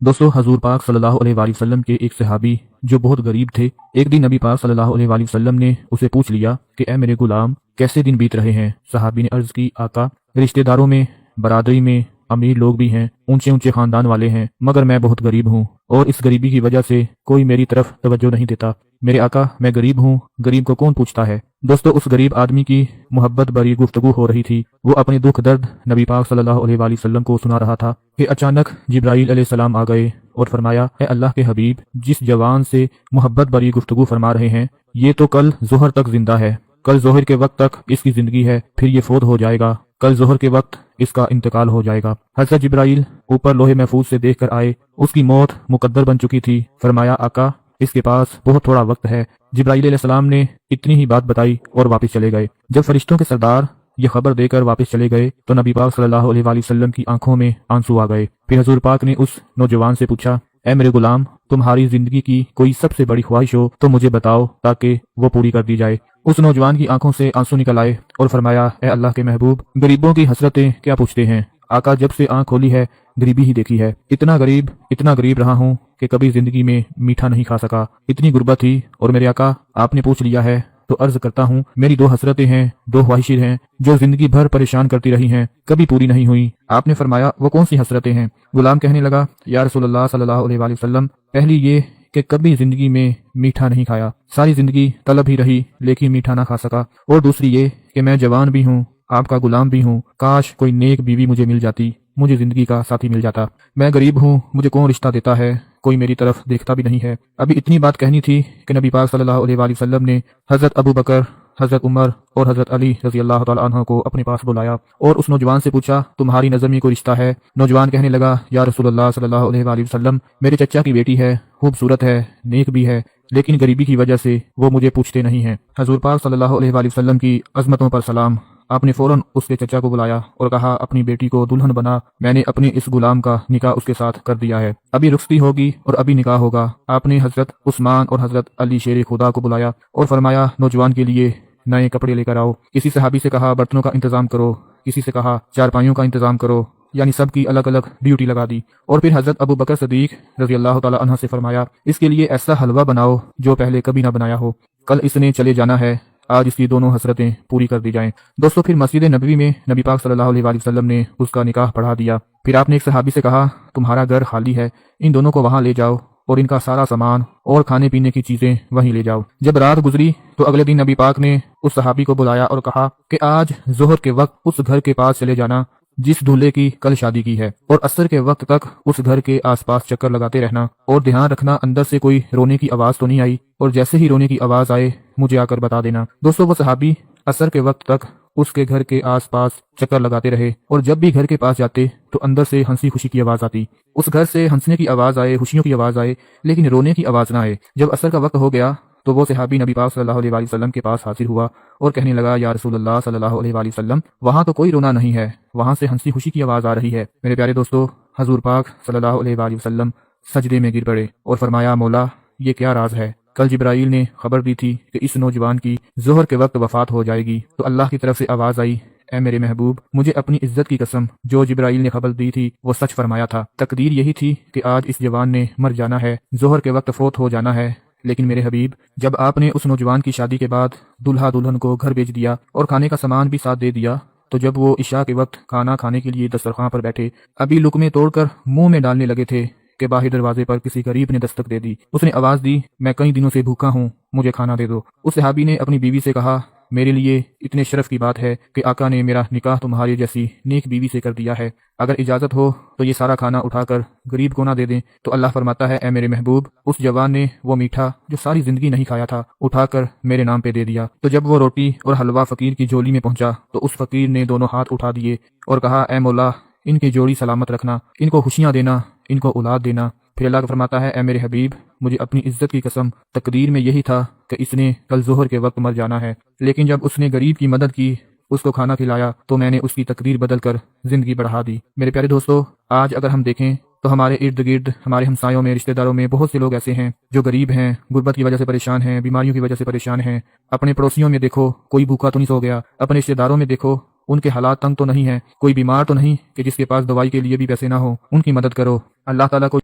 दोस्तों, हजूर पाक सल्लल्लाहु अलैहि वसल्लम के एक सहाबी जो बहुत गरीब थे, एक दिन नबी पाक सल्लल्लाहु अलैहि वसल्लम ने उसे पूछ लिया कि ए मेरे गुलाम, कैसे दिन बीत रहे हैं। सहाबी ने अर्ज की, आका, रिश्तेदारों में, बरादरी में अमीर लोग भी हैं, ऊंचे ऊंचे खानदान वाले हैं, मगर मैं बहुत गरीब हूँ और इस गरीबी की वजह से कोई मेरी तरफ तवज्जो नहीं देता। मेरे आका, मैं गरीब हूँ, गरीब को कौन पूछता है। दोस्तों, उस गरीब आदमी की मोहब्बत भरी गुफ्तगू हो रही थी। वो अपने दुख दर्द नबी पाक सल्लल्लाहु अलैहि वसल्लम को सुना रहा था कि अचानक जिब्राईल अलैहिस्सलाम आ गए और फरमाया, ए अल्लाह के हबीब, जिस जवान से मोहब्बत भरी गुफ्तगू फरमा रहे हैं, ये तो कल जोहर तक जिंदा है, कल जोहर के वक्त तक इसकी जिंदगी है, फिर ये फौत हो जाएगा, कल जोहर के वक्त इसका इंतकाल हो जाएगा। हज़रत जिब्राईल ऊपर लोहे महफूज से देख कर आए, उसकी मौत मुकद्दर बन चुकी थी। फरमाया, आका, इसके पास बहुत थोड़ा वक्त है। जिब्राईल अलैहिस्सलाम ने इतनी ही बात बताई और वापस चले गए। जब फरिश्तों के सरदार ये खबर देकर वापस चले गए तो नबी पाक सल्लल्लाहु अलैहि वसल्लम की आंखों में आंसू आ गए। फिर हजूर पाक ने उस नौजवान से पूछा, ए मेरे गुलाम, तुम्हारी जिंदगी की कोई सबसे बड़ी ख्वाहिश हो तो मुझे बताओ ताकि वो पूरी कर दी जाए। उस नौजवान की आंखों से आंसू निकल आए और फरमाया, ए अल्लाह के महबूब, गरीबों की हसरतें क्या पूछते हैं। आका, जब से आंख खोली है गरीबी ही देखी है। इतना गरीब रहा हूँ कि कभी जिंदगी में मीठा नहीं खा सका। इतनी गुर्बत थी और मेरे आका, आपने पूछ लिया है तो अर्ज करता हूँ, मेरी दो हसरतें हैं, दो ख्वाहिशें हैं जो जिंदगी भर परेशान करती रही हैं, कभी पूरी नहीं हुई। आपने फरमाया, वो कौन सी हसरतें हैं। गुलाम कहने लगा, या रसूलुल्लाह सल्लल्लाहु अलैहि वसल्लम, पहली ये कि कभी जिंदगी में मीठा नहीं खाया, सारी जिंदगी तलब ही रही लेकिन मीठा ना खा सका। और दूसरी ये कि मैं जवान भी हूँ, आपका गुलाम भी हूँ, काश कोई नेक बीवी मुझे मिल जाती, मुझे जिंदगी का साथी मिल जाता। मैं गरीब हूँ, मुझे कौन रिश्ता देता है, कोई मेरी तरफ देखता भी नहीं है। अभी इतनी बात कहनी थी कि नबी पाक सल्लल्लाहु अलैहि वसल्लम ने हजरत अबू बकर, हजरत उमर और हजरत अली रजी अल्लाह तआला अन्हु को अपने पास बुलाया और उस नौजवान से पूछा, तुम्हारी नज़र में कोई रिश्ता है। नौजवान कहने लगा, या रसूलुल्लाह सल्लल्लाहु अलैहि वसल्लम, मेरे चचा की बेटी है, खूबसूरत है, नेक भी है, लेकिन गरीबी की वजह से वो मुझे पूछते नहीं हैं। हजूर पाक सल्लल्लाहु अलैहि वसल्लम की अजमतों पर सलाम। आपने फौरन उसके चचा को बुलाया और कहा, अपनी बेटी को दुल्हन बना, मैंने अपने इस गुलाम का निकाह उसके साथ कर दिया है, अभी रुखसती होगी और अभी निकाह होगा। आपने हजरत उस्मान और हजरत अली शेर खुदा को बुलाया और फरमाया, नौजवान के लिए नए कपड़े लेकर आओ। किसी सहाबी से कहा, बर्तनों का इंतजाम करो, किसी से कहा चारपाइयों का इंतजाम करो, यानी सब की अलग अलग ड्यूटी लगा दी। और फिर हजरत अबू बकर सदीक रजी अल्लाह तआला अन्हु से फरमाया, इसके लिए ऐसा हलवा बनाओ जो पहले कभी ना बनाया हो, कल इसने चले जाना है, आज इसकी दोनों हसरतें पूरी कर दी जाएं। दोस्तों, फिर मस्जिद नबवी में नबी पाक सल्लल्लाहु अलैहि वसल्लम ने उसका निकाह पढ़ा दिया। फिर आपने एक सहाबी से कहा, तुम्हारा घर खाली है, इन दोनों को वहां ले जाओ और इनका सारा सामान और खाने पीने की चीजें वहीं ले जाओ। जब रात गुजरी तो अगले दिन नबी पाक ने उस सहाबी को बुलाया और कहा कि आज जोहर के वक्त उस घर के पास चले जाना जिस दूल्हे की कल शादी की है, और असर के वक्त तक उस घर के आसपास चक्कर लगाते रहना और ध्यान रखना अंदर से कोई रोने की आवाज तो नहीं आई, और जैसे ही रोने की आवाज आए मुझे आकर बता देना। दोस्तों, वो सहाबी असर के वक्त तक उसके घर के आसपास चक्कर लगाते रहे और जब भी घर के पास जाते तो अंदर से हंसी खुशी की आवाज आती। उस घर से हंसने की आवाज आए, खुशियों की आवाज आए, लेकिन रोने की आवाज ना आए। जब असर का वक्त हो गया तो वो सहाबी नबी पाक सल्लल्लाहु अलैहि वसल्लम के पास हाजिर हुआ और कहने लगा, या रसूलुल्लाह सल्लल्लाहु अलैहि वसल्लम, वहां तो कोई रोना नहीं है, वहां से हंसी खुशी की आवाज आ रही है। मेरे प्यारे दोस्तों, हजूर पाक सल्लल्लाहु अलैहि वसल्लम सजदे में गिर पड़े और फरमाया, मौला, ये क्या राज है। कल जिब्राईल ने खबर दी थी कि इस नौजवान की जोहर के वक्त वफात हो जाएगी, तो अल्लाह की तरफ से आवाज आई, ए मेरे महबूब, मुझे अपनी इज्जत की कसम, जो जिब्राईल ने खबर दी थी वो सच फरमाया था। तकदीर यही थी कि आज इस जवान ने मर जाना है, जोहर के वक्त फौत हो जाना है। लेकिन मेरे हबीब, जब आपने उस नौजवान की शादी के बाद दुल्हा दुल्हन को घर भेज दिया और खाने का सामान भी साथ दे दिया, तो जब वो इशा के वक्त खाना खाने के लिए दस्तरखान पर बैठे, अभी लुकमे तोड़कर मुंह में डालने लगे थे कि बाहर दरवाजे पर किसी गरीब ने दस्तक दे दी। उसने आवाज दी, मैं कई दिनों से भूखा हूँ, मुझे खाना दे दो। उस सहाबी ने अपनी बीवी से कहा, मेरे लिए इतने शरफ की बात है कि आका ने मेरा निकाह तुम्हारी जैसी नेक बीवी से कर दिया है, अगर इजाजत हो तो ये सारा खाना उठाकर गरीब को ना दे दें। तो अल्लाह फरमाता है, ए मेरे महबूब, उस जवान ने वो मीठा जो सारी जिंदगी नहीं खाया था उठाकर मेरे नाम पे दे दिया। तो जब वो रोटी और हलवा फकीर की झोली में पहुंचा तो उस फकीर ने दोनों हाथ उठा दिए और कहा, ए मौला, इनकी जोड़ी सलामत रखना, इनको खुशियां देना, इनको औलाद देना। फिर अल्लाह फरमाता है, ए मेरे हबीब, मुझे अपनी इज्जत की कसम, तकदीर में यही था कि इसने कल जोहर के वक्त मर जाना है, लेकिन जब उसने गरीब की मदद की, उसको खाना खिलाया, तो मैंने उसकी तकदीर बदल कर जिंदगी बढ़ा दी। मेरे प्यारे दोस्तों, आज अगर हम देखें तो हमारे इर्द गिर्द, हमारे हमसायों में, रिश्तेदारों में बहुत से लोग ऐसे हैं जो गरीब हैं, गुर्बत की वजह से परेशान हैं, बीमारियों की वजह से परेशान हैं। अपने पड़ोसियों में देखो, कोई भूखा तो नहीं सो गया। अपने रिश्तेदारों में देखो, उनके हालात तंग तो नहीं है, कोई बीमार तो नहीं कि जिसके पास दवाई के लिए भी पैसे ना हो। उनकी मदद करो। अल्लाह ताला को